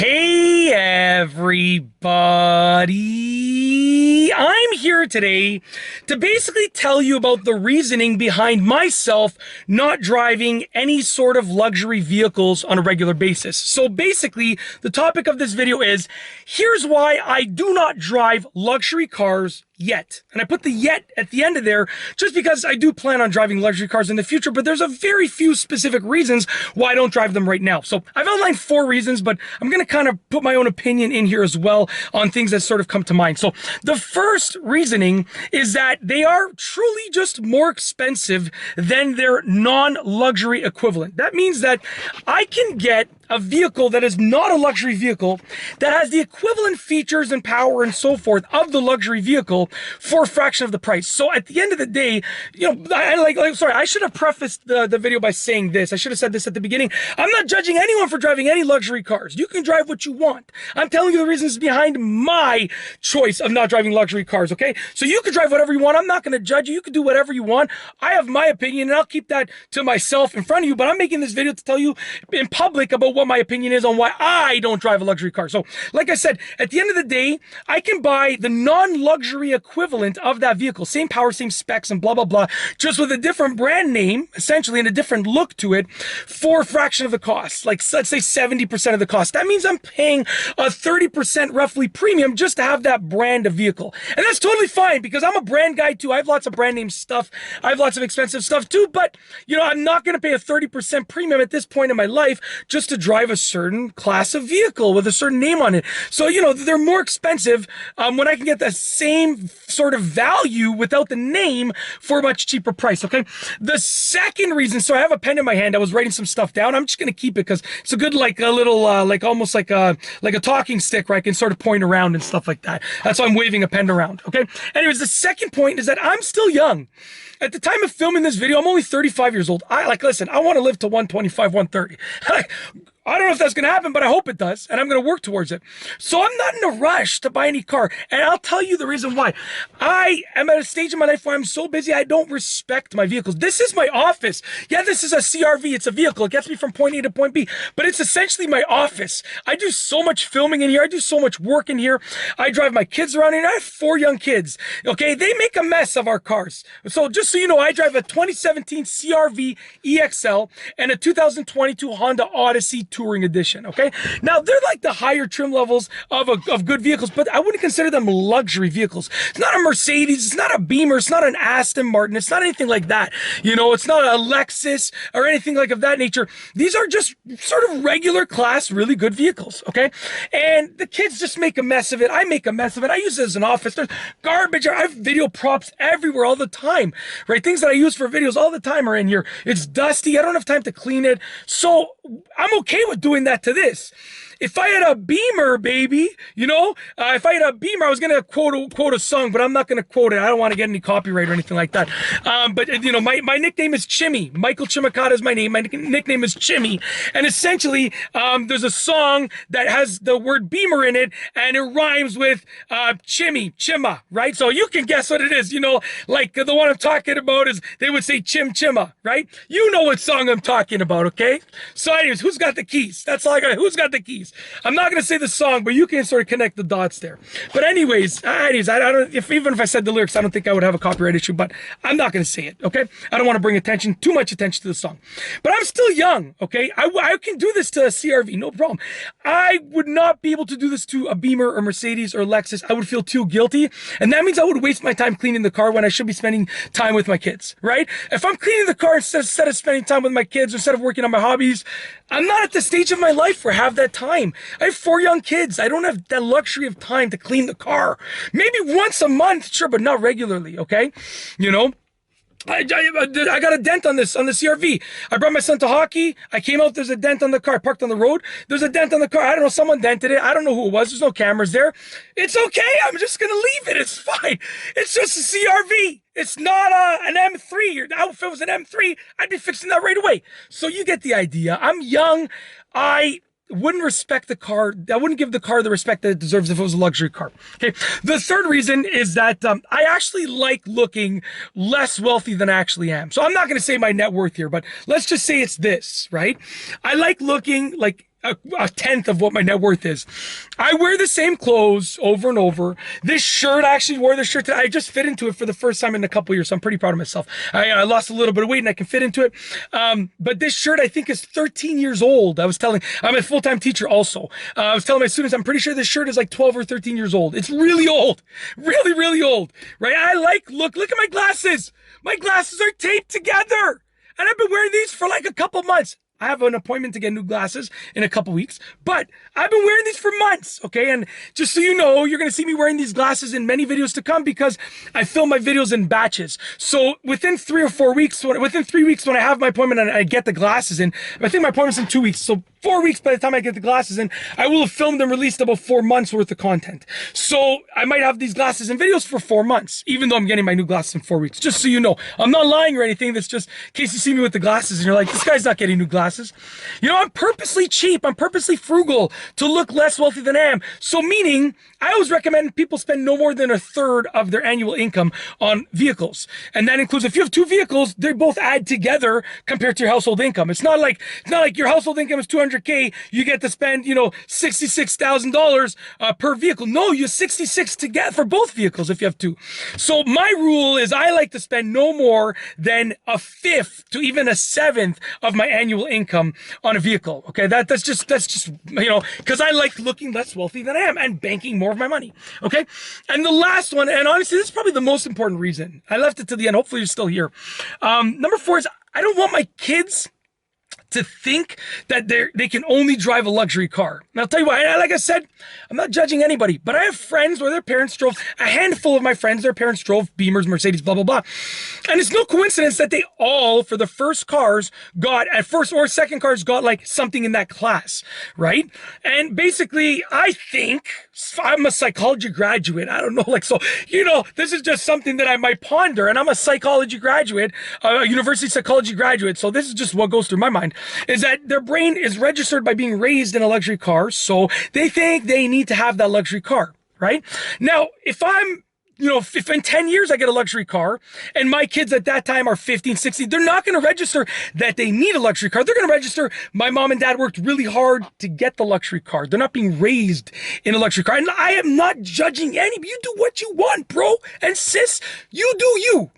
Hey everybody, I'm here today to basically tell you about the reasoning behind myself not driving any sort of luxury vehicles on a regular basis. So basically, the topic of this video is, here's why I do not drive luxury cars yet. And I put the yet at the end of there just because I do plan on driving luxury cars in the future, but there's a very few specific reasons why I don't drive them right now. So I've outlined 4 reasons, but I'm going to kind of put my own opinion in here as well on things that sort of come to mind. So the first reasoning is that they are truly just more expensive than their non-luxury equivalent. That means that I can get a vehicle that is not a luxury vehicle that has the equivalent features and power and so forth of the luxury vehicle for a fraction of the price. So at the end of the day, you know, I should have prefaced the video by saying this. I should have said this at the beginning. I'm not judging anyone for driving any luxury cars. You can drive what you want. I'm telling you the reasons behind my choice of not driving luxury cars, okay? So you can drive whatever you want. I'm not going to judge you. You can do whatever you want. I have my opinion, and I'll keep that to myself in front of you, but I'm making this video to tell you in public about what my opinion is on why I don't drive a luxury car. So, like I said, at the end of the day, I can buy the non-luxury equivalent of that vehicle, same power, same specs, and blah, blah, blah, just with a different brand name, essentially, and a different look to it for a fraction of the cost, like let's say 70% of the cost. That means I'm paying a 30% roughly premium just to have that brand of vehicle. And that's totally fine because I'm a brand guy too. I have lots of brand name stuff. I have lots of expensive stuff too, but you know, I'm not going to pay a 30% premium at this point in my life just to drive a certain class of vehicle with a certain name on it. So, you know, they're more expensive when I can get the same sort of value without the name for a much cheaper price, okay? The second reason, so I have a pen in my hand. I was writing some stuff down. I'm just going to keep it because it's a good, like a little, like almost like a talking stick where I can sort of point around and stuff like that. That's why I'm waving a pen around, okay? Anyways, the second point is that I'm still young. At the time of filming this video, I'm only 35 years old. Listen, I want to live to 125, 130. I don't know if that's going to happen, but I hope it does, and I'm going to work towards it. So I'm not in a rush to buy any car, and I'll tell you the reason why. I am at a stage in my life where I'm so busy, I don't respect my vehicles. This is my office. Yeah, this is a CRV. It's a vehicle. It gets me from point A to point B, but it's essentially my office. I do so much filming in here. I do so much work in here. I drive my kids around here. I have 4 young kids, okay? They make a mess of our cars. So just so you know, I drive a 2017 CRV EXL and a 2022 Honda Odyssey Touring Edition, okay? Now, they're like the higher trim levels of good vehicles, but I wouldn't consider them luxury vehicles. It's not a Mercedes, it's not a Beamer, it's not an Aston Martin, it's not anything like that. You know, it's not a Lexus or anything like of that nature. These are just sort of regular class, really good vehicles, okay? And the kids just make a mess of it. I make a mess of it. I use it as an office. There's garbage. I have video props everywhere all the time, right? Things that I use for videos all the time are in here. It's dusty. I don't have time to clean it. So I'm okay with doing that to this. If I had a Beamer, baby, you know, if I had a Beamer, I was going to quote a song, but I'm not going to quote it. I don't want to get any copyright or anything like that. But, you know, my nickname is Chimmy. Michael Chimicata is my name. My nickname is Chimmy. And essentially, there's a song that has the word Beamer in it, and it rhymes with Chimmy, Chimma, right? So you can guess what it is. You know, like the one I'm talking about is, they would say Chim Chimma, right? You know what song I'm talking about, okay? So anyways, who's got the keys? That's all I got. Who's got the keys? I'm not going to say the song, but you can sort of connect the dots there. But anyways, I don't, even if I said the lyrics, I don't think I would have a copyright issue, but I'm not going to say it, okay? I don't want to bring too much attention to the song. But I'm still young, okay? I can do this to a CRV, no problem. I would not be able to do this to a Beamer or Mercedes or Lexus. I would feel too guilty, and that means I would waste my time cleaning the car when I should be spending time with my kids, right? If I'm cleaning the car instead of spending time with my kids, instead of working on my hobbies, I'm not at the stage of my life where I have that time. I have 4 young kids. I don't have that luxury of time to clean the car. Maybe once a month, sure, but not regularly, okay? You know? I got a dent on the CRV. I brought my son to hockey. I came out, there's a dent on the car. I parked on the road. There's a dent on the car. I don't know, someone dented it. I don't know who it was. There's no cameras there. It's okay. I'm just going to leave it. It's fine. It's just a CRV. It's not an M3. Now, if it was an M3, I'd be fixing that right away. So you get the idea. I'm young. I wouldn't respect the car. I wouldn't give the car the respect that it deserves if it was a luxury car. Okay. The third reason is that I actually like looking less wealthy than I actually am. So I'm not going to say my net worth here, but let's just say it's this, right? I like looking like a tenth of what my net worth is. I wear the same clothes over and over. This shirt, I actually wore this shirt today. I just fit into it for the first time in a couple years, so I'm pretty proud of myself. I lost a little bit of weight and I can fit into it. But this shirt, I think, is 13 years old. I'm a full-time teacher also. I was telling my students, I'm pretty sure this shirt is like 12 or 13 years old. It's really old. Really, really old, right? Look at my glasses. My glasses are taped together. And I've been wearing these for like a couple months. I have an appointment to get new glasses in a couple weeks, but I've been wearing these for months, okay? And just so you know, you're going to see me wearing these glasses in many videos to come because I film my videos in batches. So within 3 or 4 weeks, within 3 weeks when I have my appointment and I get the glasses in, I think my appointment's in 2 weeks, so 4 weeks by the time I get the glasses in, I will have filmed and released about 4 months worth of content. So I might have these glasses and videos for 4 months, even though I'm getting my new glasses in 4 weeks, just so you know. I'm not lying or anything. That's just in case you see me with the glasses and you're like, this guy's not getting new glasses. You know, I'm purposely cheap. I'm purposely frugal to look less wealthy than I am. So meaning, I always recommend people spend no more than a third of their annual income on vehicles. And that includes, if you have 2 vehicles, they both add together compared to your household income. It's not like your household income is $200K, you get to spend, $66,000 per vehicle. No, you 66 together for both vehicles if you have 2. So my rule is I like to spend no more than a fifth to even a seventh of my annual income on a vehicle. Okay, that's just because I like looking less wealthy than I am and banking more of my money. Okay, and the last one, and honestly, this is probably the most important reason. I left it to the end. Hopefully, you're still here. Number 4 is I don't want my kids to think that they can only drive a luxury car. And I'll tell you what, like I said, I'm not judging anybody, but I have friends where their parents drove, a handful of my friends, their parents drove Beamers, Mercedes, blah, blah, blah. And it's no coincidence that they all, for the first cars, first or second cars, got like something in that class, right? And basically, I think, I'm a psychology graduate. I don't know, this is just something that I might ponder, and I'm a psychology graduate, a university psychology graduate, so this is just what goes through my mind. Is that their brain is registered by being raised in a luxury car, so they think they need to have that luxury car, right? Now, if in 10 years I get a luxury car and my kids at that time are 15, 16, they're not going to register that they need a luxury car. They're going to register my mom and dad worked really hard to get the luxury car. They're not being raised in a luxury car. And I am not judging anybody. You do what you want, bro and sis. You do you.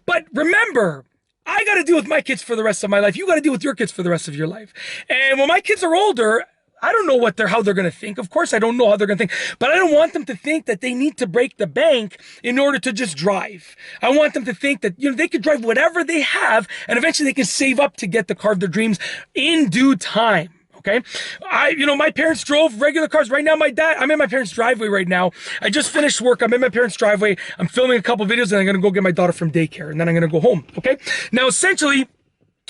But remember, I got to deal with my kids for the rest of my life. You got to deal with your kids for the rest of your life. And when my kids are older, I don't know how they're going to think. Of course, I don't know how they're going to think, but I don't want them to think that they need to break the bank in order to just drive. I want them to think that, they could drive whatever they have and eventually they can save up to get the car of their dreams in due time. Okay. My parents drove regular cars. Right now, I'm in my parents' driveway right now. I just finished work. I'm in my parents' driveway. I'm filming a couple videos and I'm going to go get my daughter from daycare and then I'm going to go home. Okay. Now, essentially,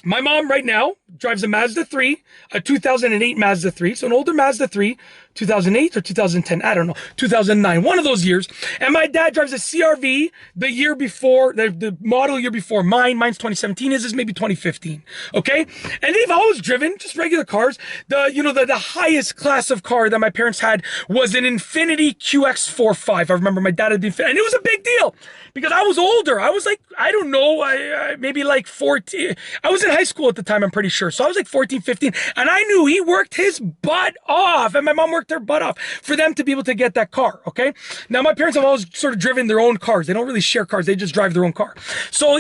my mom right now drives a Mazda 3, a 2008 Mazda 3. So an older Mazda 3, 2008 or 2010, I don't know, 2009, one of those years. And my dad drives a CRV the year before, the model year before mine's 2017, his is maybe 2015, okay? And they've always driven just regular cars. The highest class of car that my parents had was an Infiniti QX45. I remember my dad had the Infiniti, and it was a big deal because I was older. I was like, I don't know, maybe like 14. I was in high school at the time, I'm pretty sure. So I was like 14, 15, and I knew he worked his butt off, and my mom worked their butt off for them to be able to get that car, okay? Now, my parents have always sort of driven their own cars. They don't really share cars. They just drive their own car. So,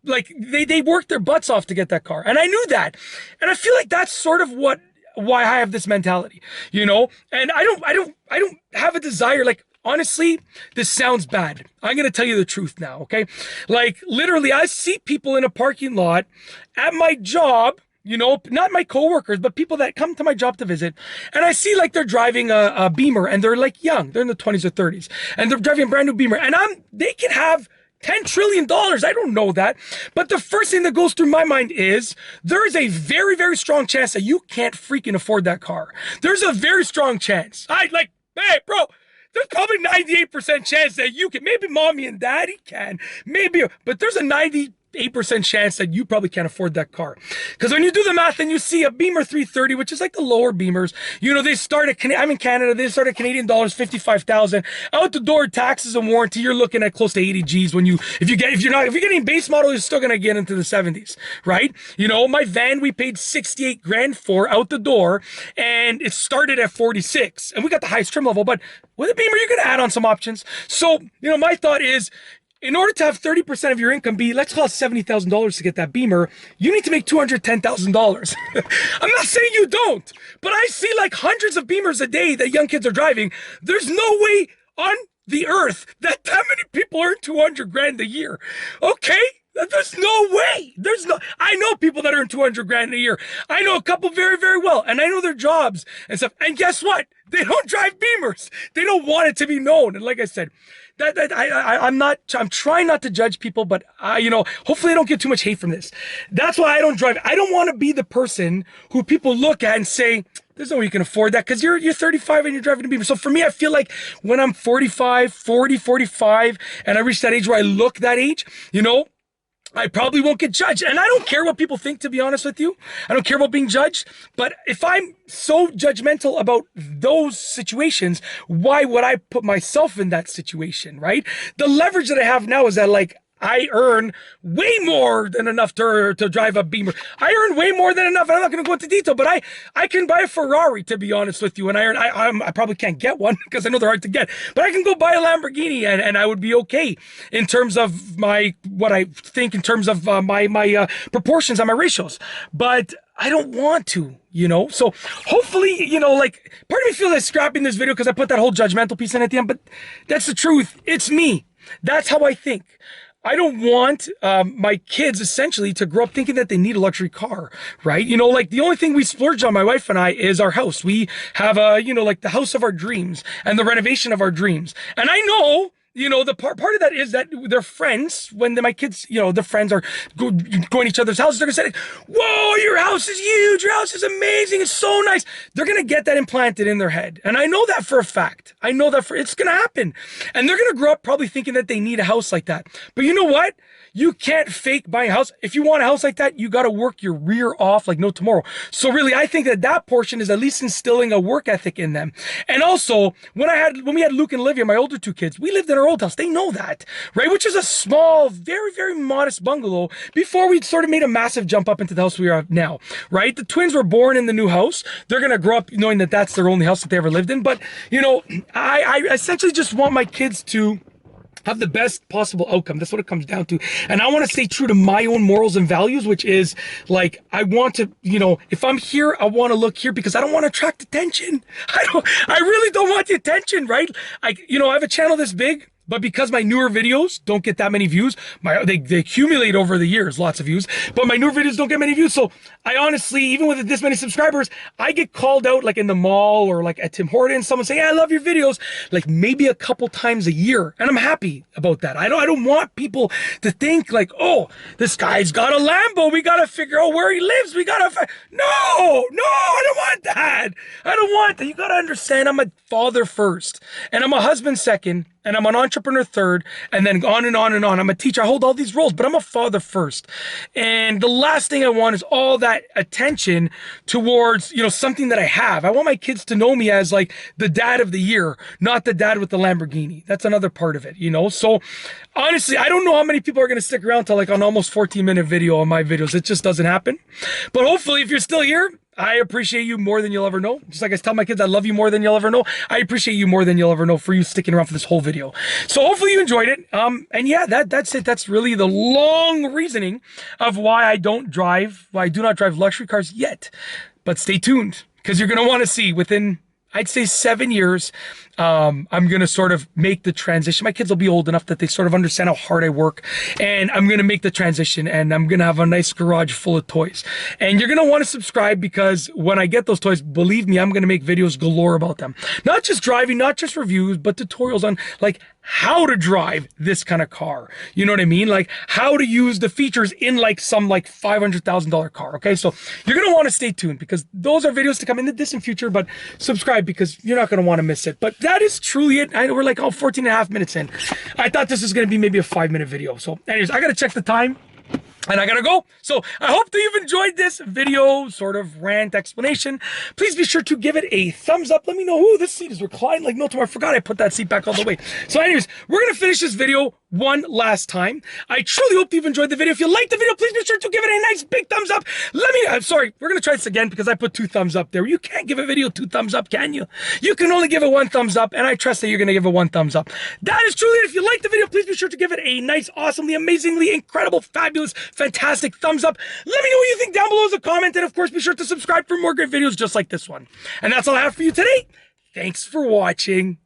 they worked their butts off to get that car. And I knew that. And I feel like that's sort of why I have this mentality, and I don't have a desire, honestly, this sounds bad. I'm going to tell you the truth now, okay? Literally, I see people in a parking lot at my job, not my coworkers, but people that come to my job to visit. And I see they're driving a Beamer and they're young. They're in the 20s or 30s. And they're driving a brand new Beamer. And they can have $10 trillion. I don't know that. But the first thing that goes through my mind is there is a very, very strong chance that you can't freaking afford that car. There's a very strong chance. Hey, bro. There's probably 98% chance that you can. Maybe mommy and daddy can. Maybe. But there's a 98% 8% chance that you probably can't afford that car. Because when you do the math and you see a Beamer 330, which is like the lower Beamers, you know, they start at, I'm in Canada, they start at Canadian dollars, 55,000. Out the door, taxes and warranty, you're looking at close to 80 G's when you, if you're getting base model, you're still gonna get into the 70s, right? You know, my van, we paid 68 grand for out the door, and it started at 46, and we got the highest trim level, but with a Beamer, you're gonna add on some options. So, you know, my thought is, in order to have 30% of your income be, let's call it $70,000 to get that Beamer, you need to make $210,000. I'm not saying you don't, but I see like hundreds of Beamers a day that young kids are driving. There's no way on the earth that many people earn 200 grand a year. Okay? There's no way. I know people that earn 200 grand a year. I know a couple very, very well, and I know their jobs and stuff. And guess what? They don't drive Beamers. They don't want it to be known. And like I said, I'm trying not to judge people, but you know, hopefully I don't get too much hate from this. That's why I don't drive. I don't want to be the person who people look at and say, there's no way you can afford that because you're 35 and you're driving a Beamer. So for me, I feel like when I'm 45, and I reach that age where I look that age, you know, I probably won't get judged. And I don't care what people think, to be honest with you. I don't care about being judged. But if I'm so judgmental about those situations, why would I put myself in that situation, right? The leverage that I have now is that, like, I earn way more than enough to drive a Beamer. I earn way more than enough. I'm not going to go into detail, but I can buy a Ferrari, to be honest with you. And I probably can't get one because I know they're hard to get, but I can go buy a Lamborghini and I would be okay in terms of what I think in terms of my proportions and my ratios. But I don't want to, you know? So hopefully, you know, like, part of me feels like scrapping this video because I put that whole judgmental piece in at the end, but that's the truth. It's me. That's how I think. I don't want my kids essentially to grow up thinking that they need a luxury car, right? You know, like the only thing we splurge on, my wife and I, is our house. We have you know, like the house of our dreams and the renovation of our dreams. And I know, you know, the part of that is that their friends, when my kids, you know, their friends are going to each other's houses, they're going to say, whoa, your house is huge. Your house is amazing. It's so nice. They're going to get that implanted in their head. And I know that for a fact. I know that it's going to happen. And they're going to grow up probably thinking that they need a house like that. But you know what? You can't fake buying a house. If you want a house like that, you got to work your rear off like no tomorrow. So really, I think that portion is at least instilling a work ethic in them. And also, when we had Luke and Olivia, my older two kids, we lived in our old house. They know that, right? Which is a small, very, very modest bungalow before we sort of made a massive jump up into the house we are now, right? The twins were born in the new house. They're going to grow up knowing that that's their only house that they ever lived in. But, you know, I essentially just want my kids to have the best possible outcome. That's what it comes down to. And I want to stay true to my own morals and values, which is like, I want to, you know, if I'm here, I want to look here because I don't want to attract attention. I really don't want the attention, right? You know, I have a channel this big, but because my newer videos don't get that many views, they accumulate over the years, lots of views, but my newer videos don't get many views. So I honestly, even with this many subscribers, I get called out like in the mall or like at Tim Hortons, someone saying, hey, I love your videos, like maybe a couple times a year. And I'm happy about that. I don't want people to think like, oh, this guy's got a Lambo. We got to figure out where he lives. No, I don't want that. I don't want that. You got to understand I'm a father first and I'm a husband second. And I'm an entrepreneur third, and then on and on and on. I'm a teacher. I hold all these roles, but I'm a father first. And the last thing I want is all that attention towards, you know, something that I have. I want my kids to know me as like the dad of the year, not the dad with the Lamborghini. That's another part of it, you know? So honestly, I don't know how many people are going to stick around to like an almost 14-minute video on my videos. It just doesn't happen. But hopefully, if you're still here, I appreciate you more than you'll ever know. Just like I tell my kids, I love you more than you'll ever know. I appreciate you more than you'll ever know for you sticking around for this whole video. So hopefully you enjoyed it. And yeah, that's it. That's really the long reasoning of why I do not drive luxury cars yet. But stay tuned because you're going to want to see within, I'd say 7 years, I'm going to sort of make the transition. My kids will be old enough that they sort of understand how hard I work. And I'm going to make the transition and I'm going to have a nice garage full of toys. And you're going to want to subscribe because when I get those toys, believe me, I'm going to make videos galore about them. Not just driving, not just reviews, but tutorials on like how to drive this kind of car. You know what I mean? Like how to use the features in like some like $500,000 car. Okay. So you're going to want to stay tuned because those are videos to come in the distant future, but subscribe because you're not going to want to miss it. But that is truly it. We're like 14 and a half minutes in. I thought this was going to be maybe a 5-minute video. So anyways, I got to check the time. And I gotta go. So I hope that you've enjoyed this video sort of rant explanation. Please be sure to give it a thumbs up. Let me know, ooh, this seat is reclined like no tomorrow. I forgot I put that seat back all the way. So anyways, we're gonna finish this video one last time. I truly hope you've enjoyed the video. If you liked the video, please be sure to give it a nice big thumbs up. I'm sorry, we're gonna try this again because I put 2 thumbs up there. You can't give a video 2 thumbs up, can you? You can only give it 1 thumbs up, and I trust that you're gonna give it 1 thumbs up. That is truly it. If you liked the video, please be sure to give it a nice, awesomely, amazingly, incredible, fabulous, fantastic thumbs up. Let me know what you think down below as a comment, and of course, be sure to subscribe for more great videos just like this one. And that's all I have for you today. Thanks for watching.